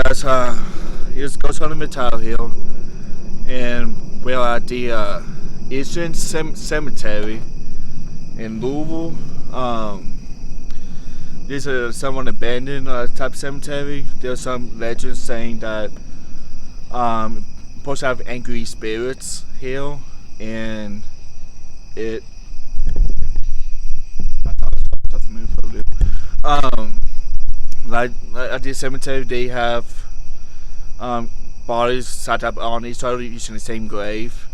guys, here's Ghost Hunter Metal Hill, and we're at the Eastern Cemetery in Louisville. This is somewhat abandoned type cemetery. There's some legends saying that supposed to have angry spirits here, and it. I thought it was tough to move for a little. Like at the cemetery, they have bodies sat up on each other using the same grave,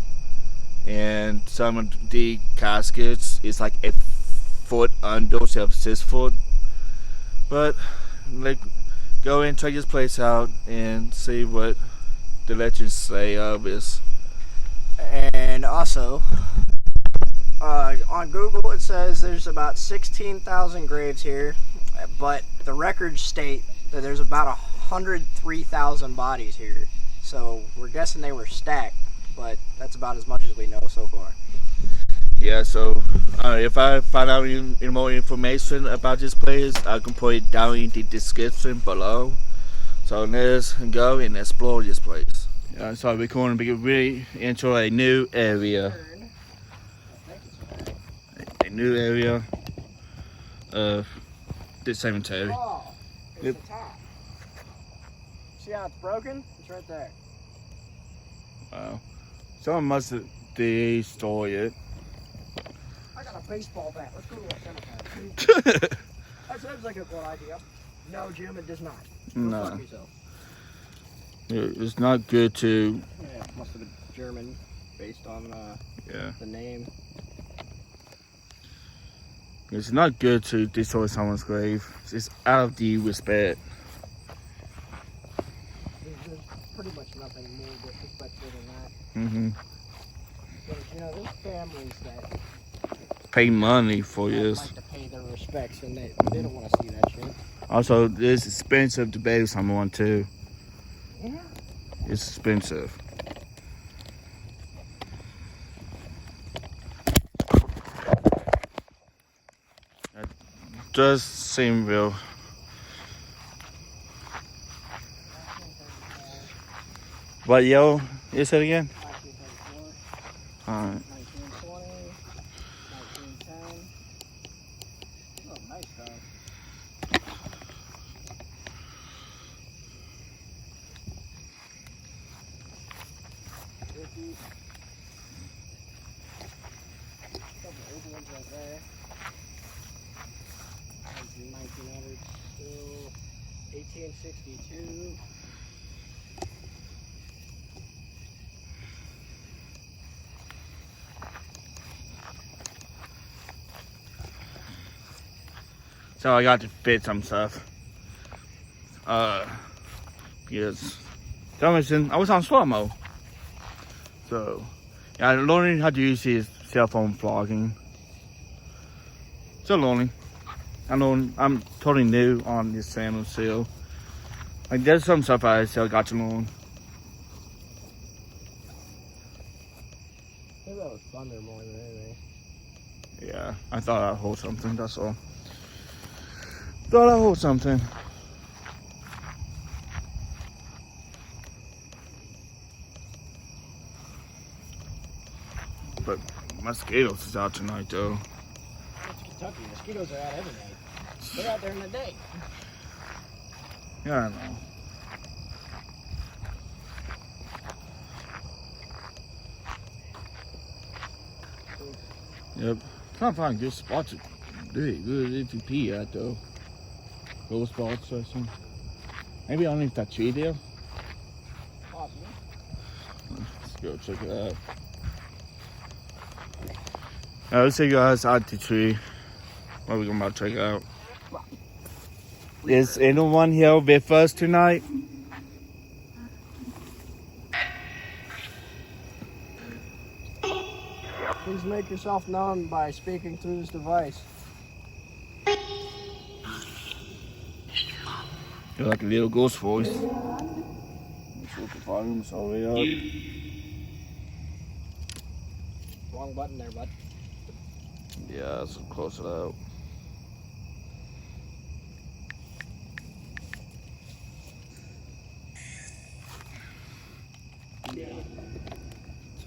and some of the caskets is like a foot under instead of 6 foot. But like, go and check this place out and see what the legends say of this. And also, on Google it says there's about 16,000 graves here, but the records state that there's about 103,000 bodies here. So we're guessing they were stacked, but that's about as much as we know so far. Yeah, so if I find out any more information about this place, I can put it down in the description below. So let's go and explore this place. Yeah, so we're going to really into a new area. A new area of the cemetery. Oh, it's Yep. the top. See how it's broken? It's right there. Wow. Someone must have destroyed it. I got a baseball bat. Let's go to a cemetery. That sounds like a good idea. No, Jim, it does not. Go No. fuck yourself. It's not good to. Yeah, must have been German, based on Yeah. the name. It's not good to destroy someone's grave. It's out of the respect. There's pretty much nothing more disrespectful than that. Mm-hmm. Because, you know, there's families that Pay money for this. like to pay their respects, and they don't want to see that shit. Also, it's expensive to bury someone too. Yeah. It's expensive. It does seem real. What yo is it again? 1934, Alright. 1920, 1910. Oh, nice guy. Couple old ones right there. 1900s still. 1862. So I got to fit some stuff. Because some reason I was on slow mo. So yeah, learning how to use his cell phone vlogging. Still learning. I'm totally new on this channel still. Like there's some stuff I still got to learn. I think that was thunder more than anything. Yeah, I thought I'd hold something, that's all. Thought I'd hold something. But mosquitoes is out tonight though. It's Kentucky. Mosquitoes are out every night. They're out there in the day. Yeah, I know. Yep. Trying to find a good spot to do it good if you pee at though. Go spots or something. Maybe underneath that tree there. Possible. Let's go check it out. Alright, let's see you guys at the tree. What are we going to check out? Is anyone here with us tonight? Please make yourself known by speaking through this device. You're like a little ghost voice. Let's look the volumes all the way up. Wrong button there, bud. Yeah, let's close it out.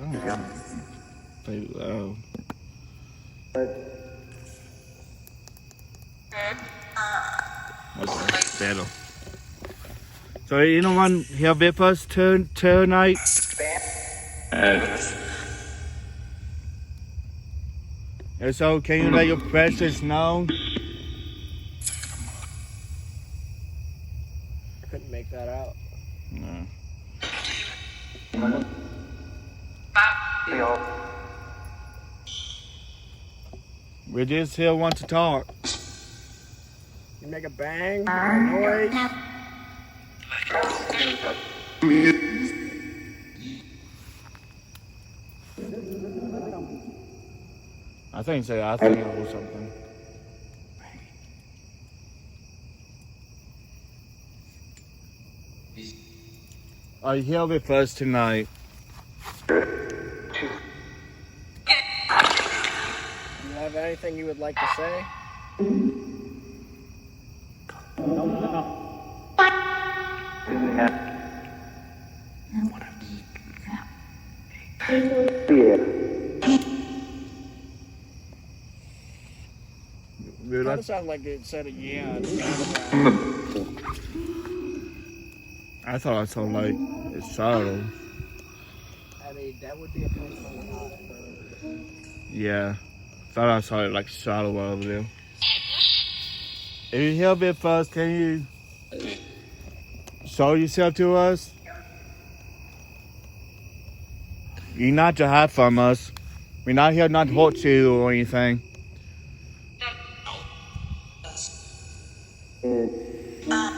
Sounds pretty loud. Okay, better. So anyone here with us tonight? And so can you let your presence know? I couldn't make that out. No. We just here want to talk. You make a bang, a noise. I think so. I think it was something. Are you here with us tonight? Do you have anything you would like to say? We'd like- That sounded like it said a yeah. I thought I sounded like it's sorrow. I mean, that would be a personal thought. Yeah. Thought I sounded like sorrow over there. If you're here with us, can you show yourself to us? You're not to hide from us. We're not here not to hurt you or anything. Not.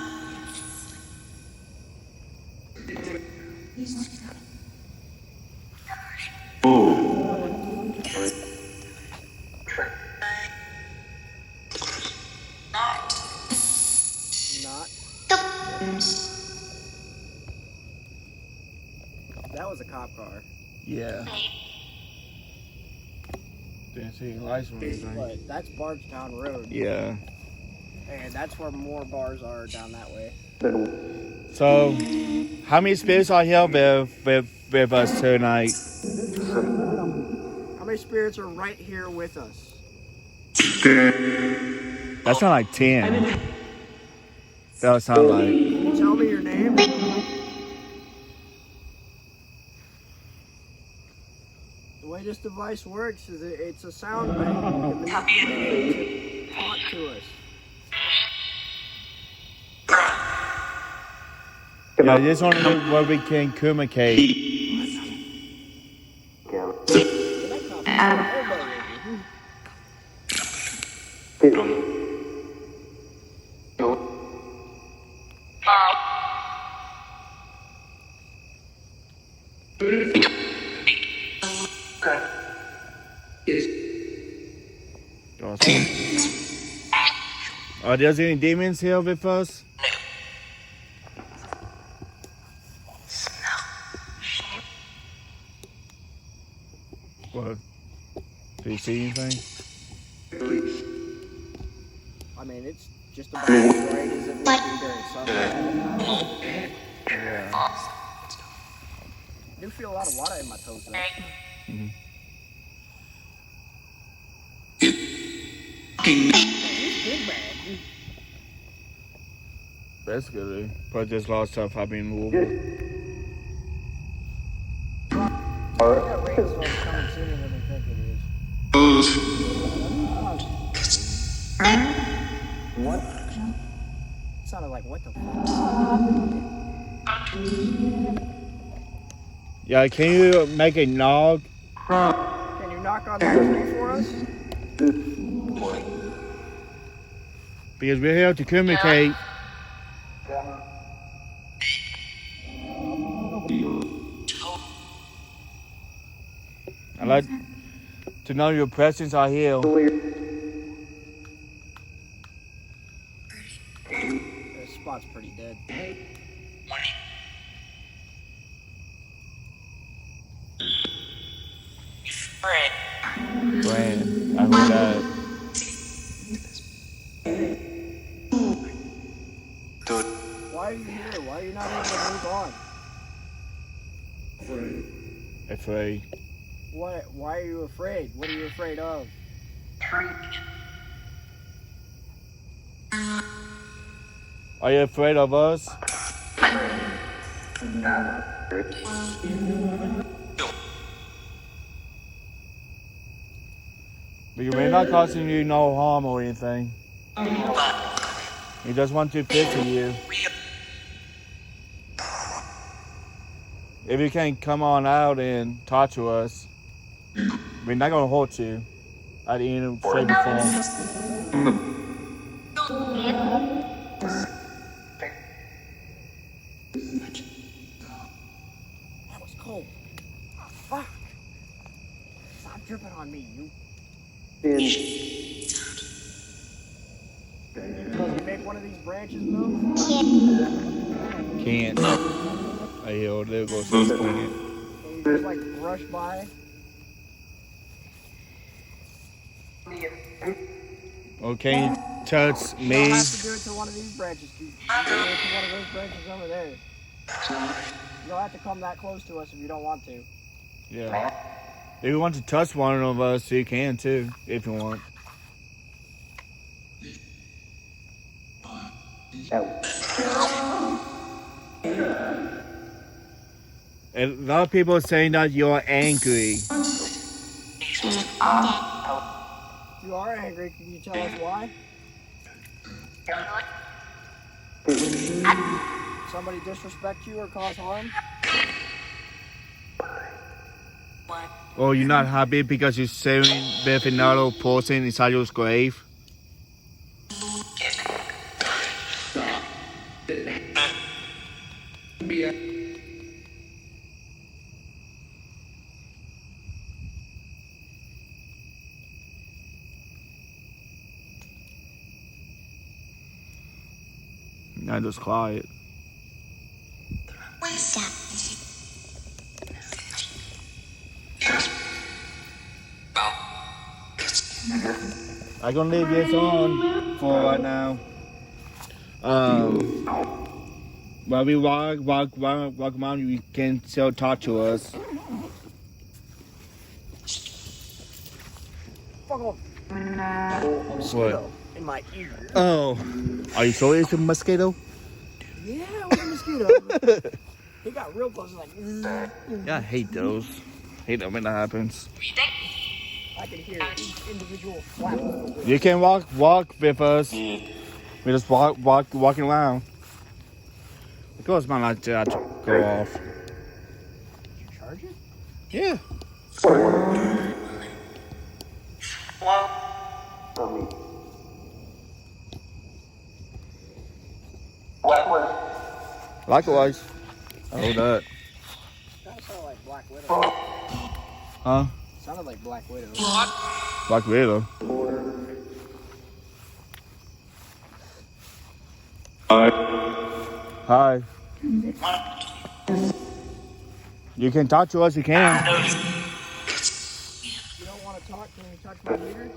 That was a cop car. Yeah. Didn't see any lights or anything. But that's Bardstown Road. Yeah. And that's where more bars are down that way. So, how many spirits are here with us tonight? How many spirits are right here with us? That sounds like 10. That would sound like. Can you tell me your name? The way this device works is it's a sound bank. You can manipulate it to talk to us. Yeah, this one is where we can communicate. Awesome. Are there any demons here with us? What? Do you see anything? I mean, it's just about as bright as it would be during sunlight. Yeah. I do feel a lot of water in my toes though. Mhm. He's big man. Basically, but there's a lot of stuff happening in Louisville. That rainstorm's coming sooner than we think it is. What? It sounded like what the fuck? Yeah, can you make a knock? Can you knock on the tree for us? Because we're here to communicate. I'd like to know your presence are here. This spot's pretty dead. Brand, I heard that. Why are you here? Why are you not able to move on? afraid. What? Why are you afraid? What are you afraid of? Are you afraid of us? We're not causing you no harm or anything. We just want to visit you. If you can come on out and talk to us, we're not gonna hurt you at any shape or form. That was cold. Oh, fuck. Stop dripping on me, you. Can you make one of these branches move? Can't. I hear there goes this can't. Can you just like brush by? Or can you touch You me? don't have to do it to one of these branches. You can do it to one of those branches over there. You don't have to come that close to us if you don't want to. Yeah. If you want to touch one of us, you can too, if you want. And a lot of people are saying that you're angry. You are angry. Can you tell us why? Somebody disrespect you or cause harm? Or you're not happy because you're saving with another person inside your grave? Now just quiet. I'm gonna leave this on for right now. While we walk around, you can still talk to us. Fuck off. Mosquito in my ear. Oh, are you sure it's a mosquito? Yeah, it was a mosquito. He got real close and like. Yeah, I hate those. Hate them when that happens. I can hear each individual flap. You can walk with us. We just walking around. Of course, my light to go off. Did you charge it? Yeah. Likewise. Hold that. That sounded like Black Widow. Huh? Sounded like Black Widow. Black Widow. Hi. You can talk to us, you can. You don't want to talk? Can you touch my meter?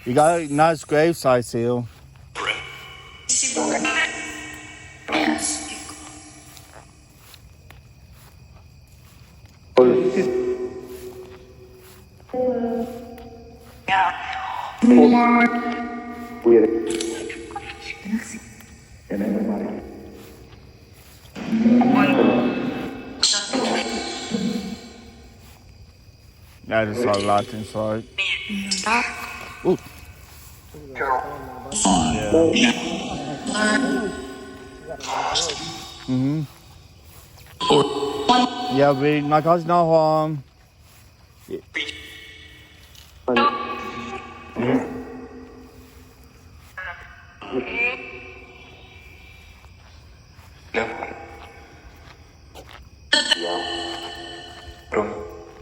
You got a nice gravesite seal. That is a lot inside. Ooh. Yeah. Yeah, we not causing no harm. Yeah.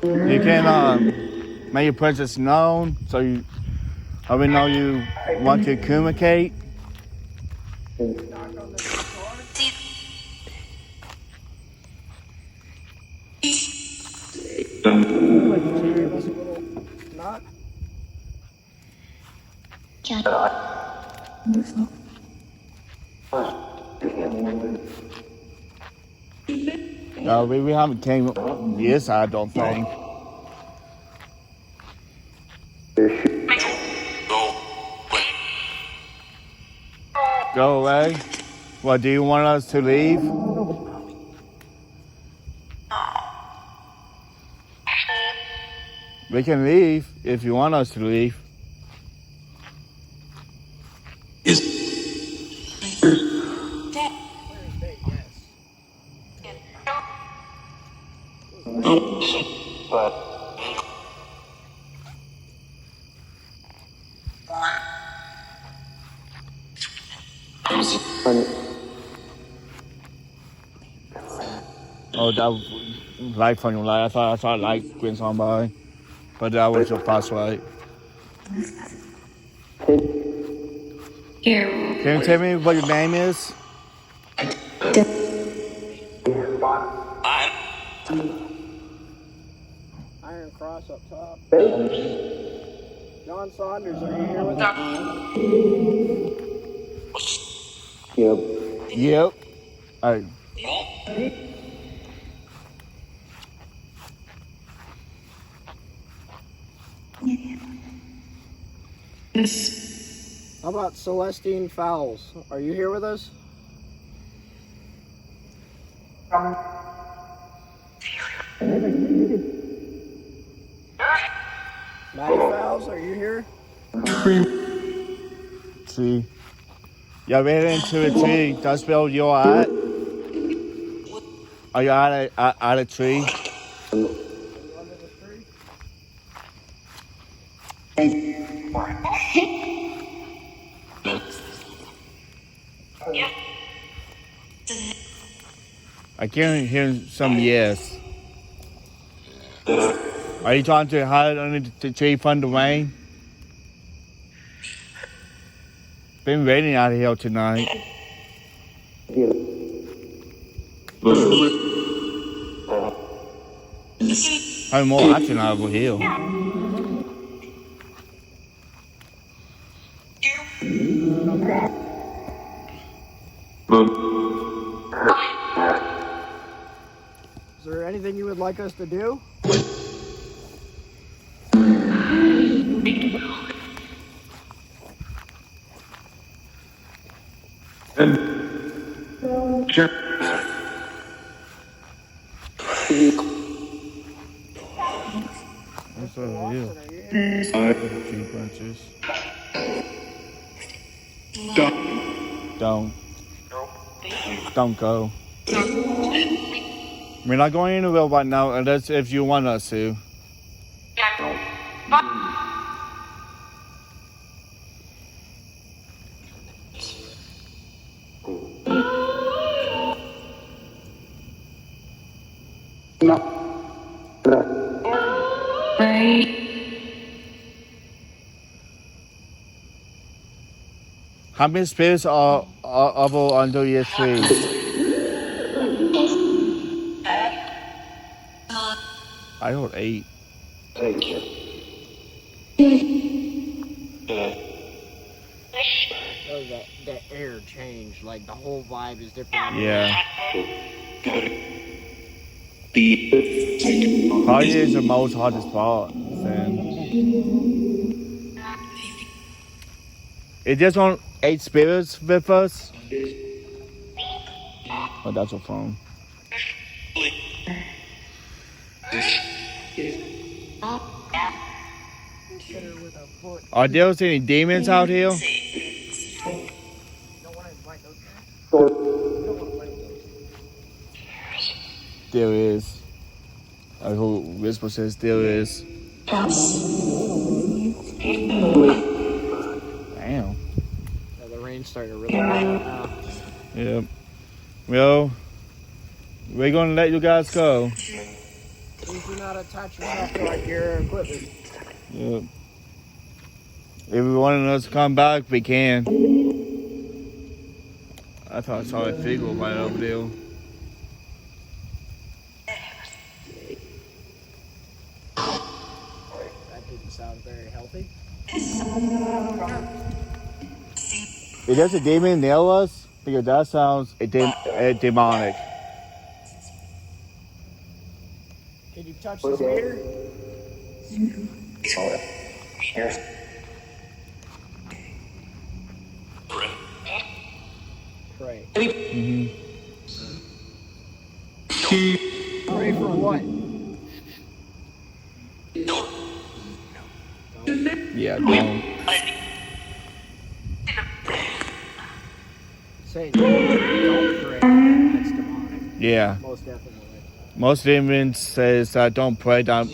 You can make your presence known, so you already know you want to communicate. No, we haven't came yes, I don't think. Go away? What, do you want us to leave? We can leave if you want us to leave. Oh, that light from your light. I thought light went on by, but that was your flashlight. Can you tell me what your name is? Iron Cross up top. John Saunders, are you here with us? Yep. All right. How about Celestine Fowles? Are you here with us? Maddie Fowles, are you here? See. You ran into a tree. That's where you're at. Are you at a tree? Are you under the tree? I can't hear some yes. Are you trying to hide under the tree from the rain? Been raining out here tonight. How more action over here? Is there anything you would like us to do? Sure. What's over here? Tree branches. Don't go. We're not going anywhere right now unless if you want us to. How many spirits are over under your tree? I heard 8. Thank you. Oh, that air changed. Like the whole vibe is different. Yeah. Probably is the most hardest part. Then. Is there on 8 spirits with us? Oh, that's a phone. Are there any demons out here? There is. I hope Whisper says there is. Damn. Yeah, the rain's starting to really now. Yep. Well, we're gonna let you guys go. Please do not attach yourself to our gear or equipment. Yep. If you wanted us to come back, we can. I thought I saw a figure right over there. That didn't sound very healthy. Is there a demon near us? Because that sounds demonic. Can you touch this meter? Pray. Pray for what? Yeah, don't. Say don't pray. That's demonic. Yeah. Most definitely. Most demons says that don't pray, that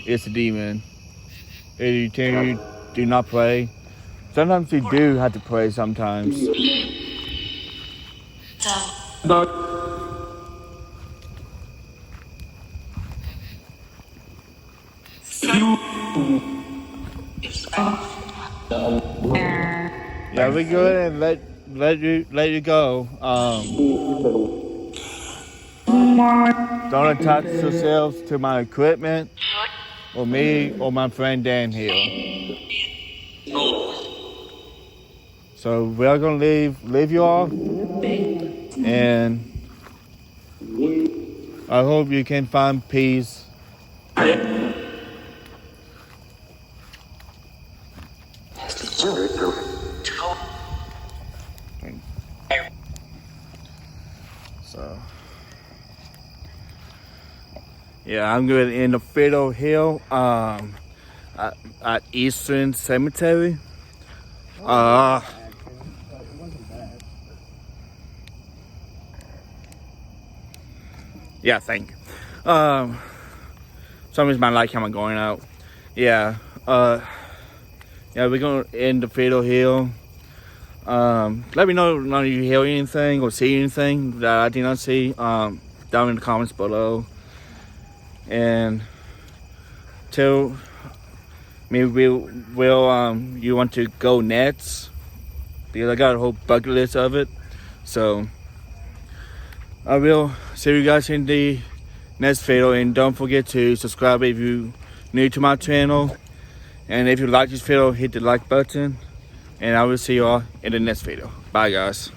it's a demon. If you do not pray. Sometimes you do have to pray sometimes. Yeah, we go ahead and let you go. Don't attach yourselves to my equipment, or me, or my friend Dan Hill. So we're gonna leave you all, and I hope you can find peace. So, yeah, I'm good in the Fiddle Hill, at Eastern Cemetery. Yeah, thank you. Some reason my light camera going out. Yeah, yeah, we're gonna end the Fiddle Hill. Let me know if you hear anything or see anything that I did not see, down in the comments below. And tell me will you want to go next, because I got a whole bucket list of it. So I will see you guys in the next video, and don't forget to subscribe if you're new to my channel. And if you like this video, hit the like button, and I will see you all in the next video. Bye guys.